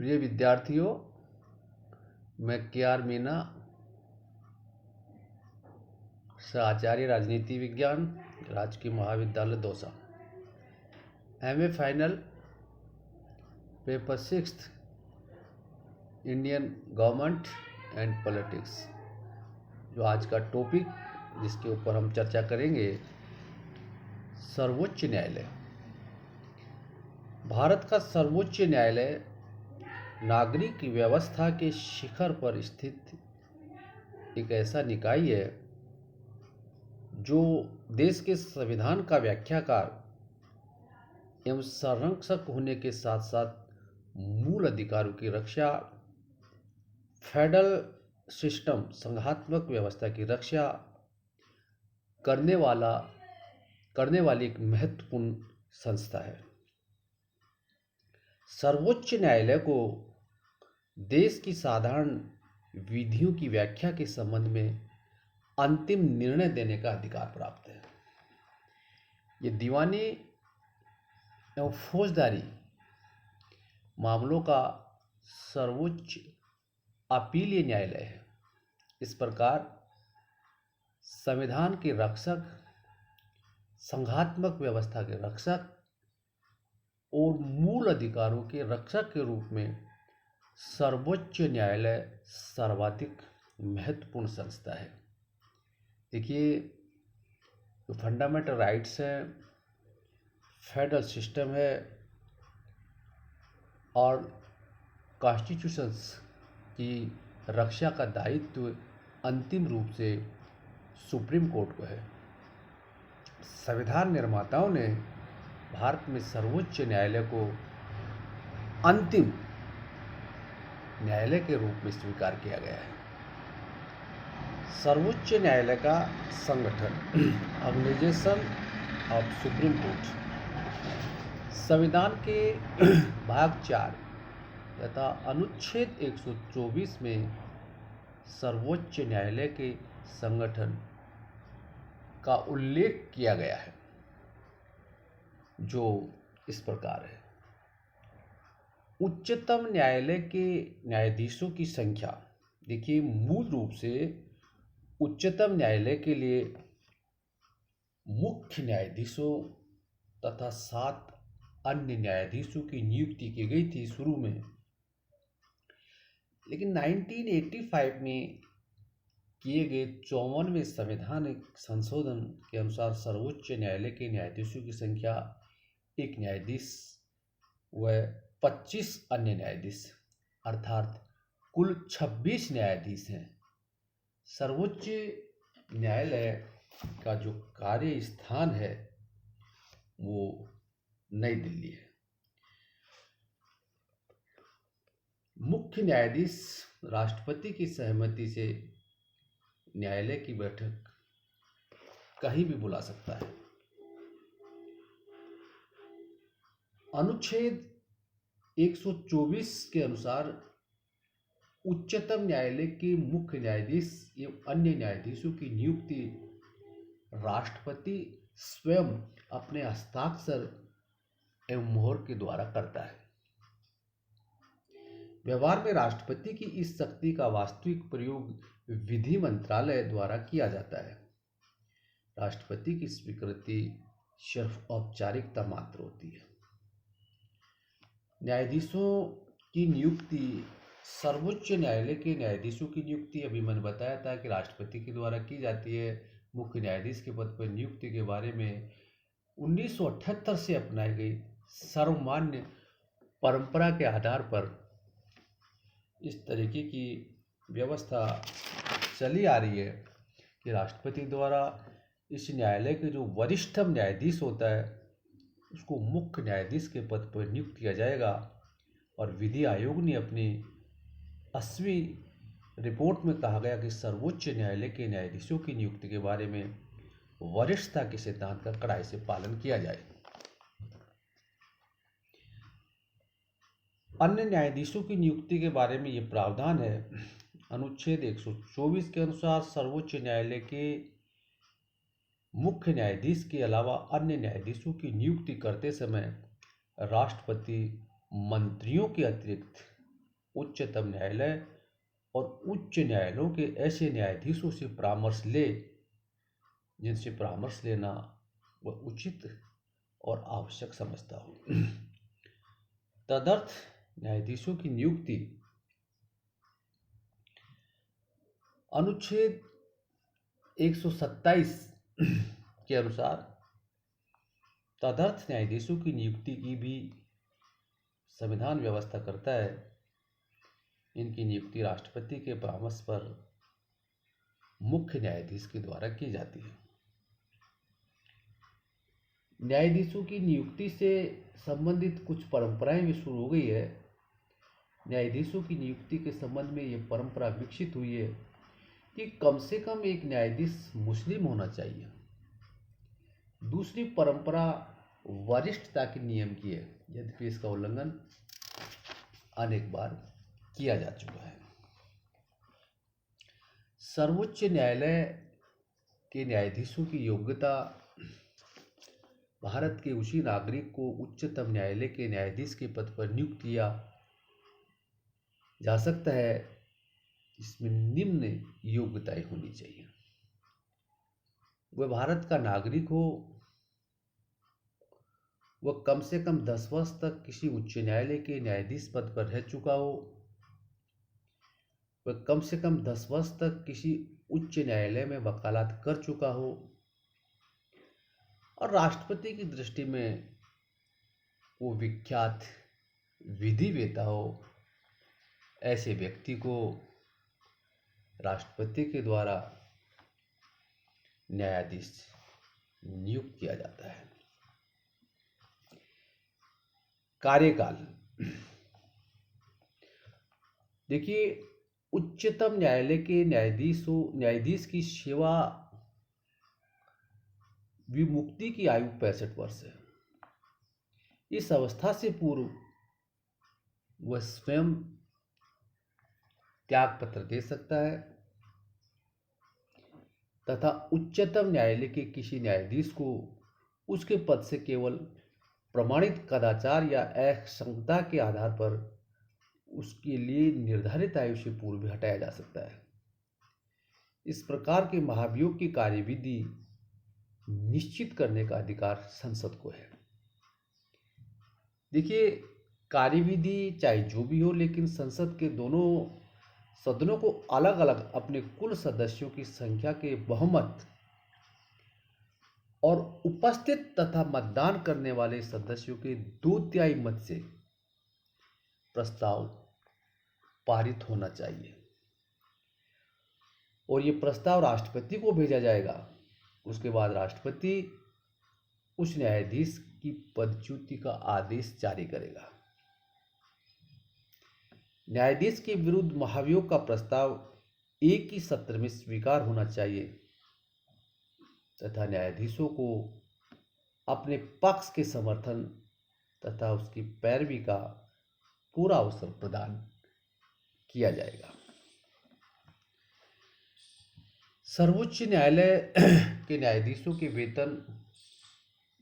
प्रिय विद्यार्थियों, मैं के.आर. मीना, आचार्य राजनीति विज्ञान, राजकीय महाविद्यालय Dausa, MA final, paper 6 Indian government and politics, जो आज का टॉपिक जिसके ऊपर हम चर्चा करेंगे, सर्वोच्च न्यायालय। भारत का सर्वोच्च न्यायालय नागरिक व्यवस्था के शिखर पर स्थित एक ऐसा निकाय है जो देश के संविधान का व्याख्याकार एवं संरक्षक होने के साथ साथ मूल अधिकारों की रक्षा, फेडरल सिस्टम संघात्मक व्यवस्था की रक्षा करने वाली एक महत्वपूर्ण संस्था है। सर्वोच्च न्यायालय को देश की साधारण विधियों की व्याख्या के संबंध में अंतिम निर्णय देने का अधिकार प्राप्त है। ये दीवानी एवं फौजदारी मामलों का सर्वोच्च अपीलीय न्यायालय है। इस प्रकार संविधान के रक्षक, संघात्मक व्यवस्था के रक्षक और मूल अधिकारों के रक्षक के रूप में सर्वोच्च न्यायालय सर्वाधिक महत्वपूर्ण संस्था है। देखिए, जो फंडामेंटल राइट्स हैं, फेडरल सिस्टम है और कॉन्स्टिट्यूशंस की रक्षा का दायित्व अंतिम रूप से सुप्रीम कोर्ट को है। संविधान निर्माताओं ने भारत में सर्वोच्च न्यायालय को अंतिम न्यायालय के रूप में स्वीकार किया गया है। सर्वोच्च न्यायालय का संगठन, ऑर्गेनाइजेशन ऑफ सुप्रीम कोर्ट, संविधान के भाग 4 तथा अनुच्छेद 124 में सर्वोच्च न्यायालय के संगठन का उल्लेख किया गया है, जो इस प्रकार है। उच्चतम न्यायालय के न्यायाधीशों की संख्या, देखिए, मूल रूप से उच्चतम न्यायालय के लिए मुख्य न्यायाधीशों तथा 7 अन्य न्यायाधीशों की नियुक्ति की गई थी शुरू में, लेकिन 1985 में किए गए 54वें संवैधानिक संशोधन के अनुसार सर्वोच्च न्यायालय के न्यायाधीशों की संख्या 1 न्यायाधीश व 25 अन्य न्यायाधीश, अर्थात कुल 26 न्यायाधीश हैं। सर्वोच्च न्यायालय का जो कार्य स्थान है वो नई दिल्ली है। मुख्य न्यायाधीश राष्ट्रपति की सहमति से न्यायालय की बैठक कहीं भी बुला सकता है। अनुच्छेद 124 के अनुसार उच्चतम न्यायालय के मुख्य न्यायाधीश एवं अन्य न्यायाधीशों की नियुक्ति राष्ट्रपति स्वयं अपने हस्ताक्षर एवं मोहर के द्वारा करता है। व्यवहार में राष्ट्रपति की इस शक्ति का वास्तविक प्रयोग विधि मंत्रालय द्वारा किया जाता है। राष्ट्रपति की स्वीकृति सिर्फ औपचारिकता मात्र होती है। न्यायाधीशों की नियुक्ति, सर्वोच्च न्यायालय के न्यायाधीशों की नियुक्ति अभी मैंने बताया था कि राष्ट्रपति के द्वारा की जाती है। मुख्य न्यायाधीश के पद पर नियुक्ति के बारे में 1978 से अपनाई गई सर्वमान्य परंपरा के आधार पर इस तरीके की व्यवस्था चली आ रही है कि राष्ट्रपति द्वारा इस न्यायालय के जो वरिष्ठतम न्यायाधीश होता है उसको मुख्य न्यायाधीश के पद पर नियुक्त किया जाएगा। और विधि आयोग ने अपनी 80वीं रिपोर्ट में कहा गया कि सर्वोच्च न्यायालय के न्यायाधीशों की नियुक्ति के बारे में वरिष्ठता के सिद्धांत का कड़ाई से पालन किया जाए। अन्य न्यायाधीशों की नियुक्ति के बारे में ये प्रावधान है। अनुच्छेद 124 के अनुसार सर्वोच्च न्यायालय के मुख्य न्यायाधीश के अलावा अन्य न्यायाधीशों की नियुक्ति करते समय राष्ट्रपति मंत्रियों के अतिरिक्त उच्चतम न्यायालय और उच्च न्यायालयों के ऐसे न्यायाधीशों से परामर्श ले जिनसे परामर्श लेना वह उचित और आवश्यक समझता हो। तदर्थ न्यायाधीशों की नियुक्ति अनुच्छेद 127 के अनुसार तदर्थ न्यायाधीशों की नियुक्ति की भी संविधान व्यवस्था करता है। इनकी नियुक्ति राष्ट्रपति के परामर्श पर मुख्य न्यायाधीश के द्वारा की जाती है। न्यायाधीशों की नियुक्ति से संबंधित कुछ परंपराएं भी शुरू हो गई है। न्यायाधीशों की नियुक्ति के संबंध में ये परंपरा विकसित हुई है कि कम से कम एक न्यायाधीश मुस्लिम होना चाहिए। दूसरी परंपरा वरिष्ठता के नियम की है, यद्यपि इसका उल्लंघन अनेक बार किया जा चुका है। सर्वोच्च न्यायालय के न्यायाधीशों की योग्यता भारत के उसी नागरिक को उच्चतम न्यायालय के न्यायाधीश के पद पर नियुक्त किया जा सकता है। इसमें निम्न योग्यताएं होनी चाहिए। वह भारत का नागरिक हो, वह कम से कम 10 वर्ष तक किसी उच्च न्यायालय के न्यायाधीश पद पर रह चुका हो, वह कम से कम 10 वर्ष तक किसी उच्च न्यायालय में वकालत कर चुका हो और राष्ट्रपति की दृष्टि में वो विख्यात विधिवेत्ता हो। ऐसे व्यक्ति को राष्ट्रपति के द्वारा न्यायाधीश नियुक्त किया जाता है। कार्यकाल देखिए, उच्चतम न्यायालय के न्यायाधीश की सेवा विमुक्ति की आयु 65 वर्ष है। इस अवस्था से पूर्व वह स्वयं त्याग पत्र दे सकता है तथा उच्चतम न्यायालय के किसी न्यायाधीश को उसके पद से केवल प्रमाणित कदाचार या असंगता के आधार पर उसके लिए निर्धारित आयु से पूर्व भी हटाया जा सकता है। इस प्रकार के महाभियोग की कार्यविधि निश्चित करने का अधिकार संसद को है। देखिए, कार्यविधि चाहे जो भी हो, लेकिन संसद के दोनों सदनों को अलग अलग अपने कुल सदस्यों की संख्या के बहुमत और उपस्थित तथा मतदान करने वाले सदस्यों के 2/3 मत से प्रस्ताव पारित होना चाहिए और ये प्रस्ताव राष्ट्रपति को भेजा जाएगा। उसके बाद राष्ट्रपति उस न्यायाधीश की पदच्युति का आदेश जारी करेगा। न्यायाधीश के विरुद्ध महाभियोग का प्रस्ताव एक ही सत्र में स्वीकार होना चाहिए तथा न्यायाधीशों को अपने पक्ष के समर्थन तथा उसकी पैरवी का पूरा अवसर प्रदान किया जाएगा। सर्वोच्च न्यायालय के न्यायाधीशों के वेतन,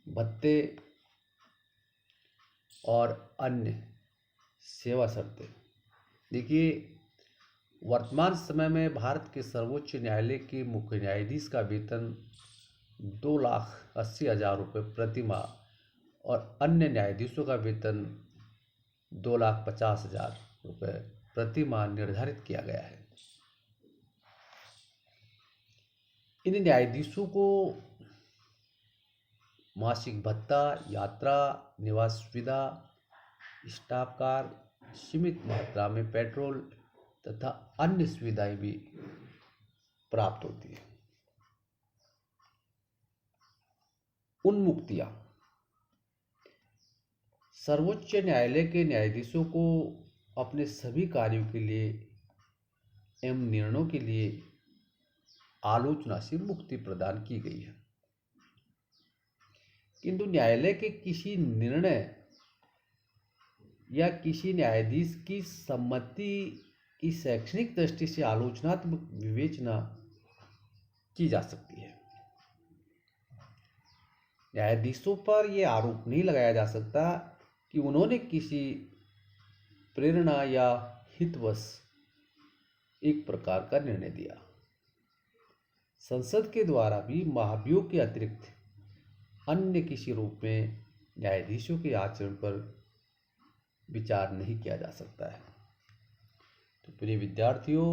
भत्ते और अन्य सेवा शर्तें। देखिए, वर्तमान समय में भारत के सर्वोच्च न्यायालय के मुख्य न्यायाधीश का वेतन 2,80,000 रुपये प्रति माह और अन्य न्यायाधीशों का वेतन 2,50,000 रुपये प्रति माह निर्धारित किया गया है। इन न्यायाधीशों को मासिक भत्ता, यात्रा, निवास सुविधा, स्टाफ कार, सीमित मात्रा में पेट्रोल तथा अन्य सुविधाएं भी प्राप्त होती है। उन्मुक्तियां। सर्वोच्च न्यायालय के न्यायाधीशों को अपने सभी कार्यों के लिए एवं निर्णयों के लिए आलोचना से मुक्ति प्रदान की गई है, किंतु न्यायालय के किसी निर्णय या किसी न्यायाधीश की सम्मति की शैक्षणिक दृष्टि से आलोचनात्मक विवेचना की जा सकती है। न्यायाधीशों पर यह आरोप नहीं लगाया जा सकता कि उन्होंने किसी प्रेरणा या हितवश एक प्रकार का निर्णय दिया। संसद के द्वारा भी महाभियोग के अतिरिक्त अन्य किसी रूप में न्यायाधीशों के आचरण पर विचार नहीं किया जा सकता है। तो प्रिय विद्यार्थियों,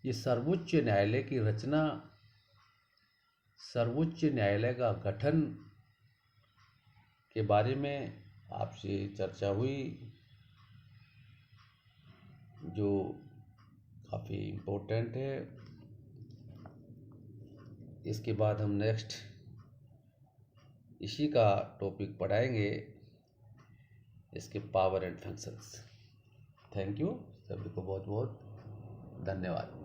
ये सर्वोच्च न्यायालय की रचना, सर्वोच्च न्यायालय का गठन के बारे में आपसे चर्चा हुई, जो काफ़ी इम्पोर्टेंट है। इसके बाद हम नेक्स्ट इसी का टॉपिक पढ़ाएंगे, इसके power and functions. Thank you, सभी को बहुत बहुत धन्यवाद।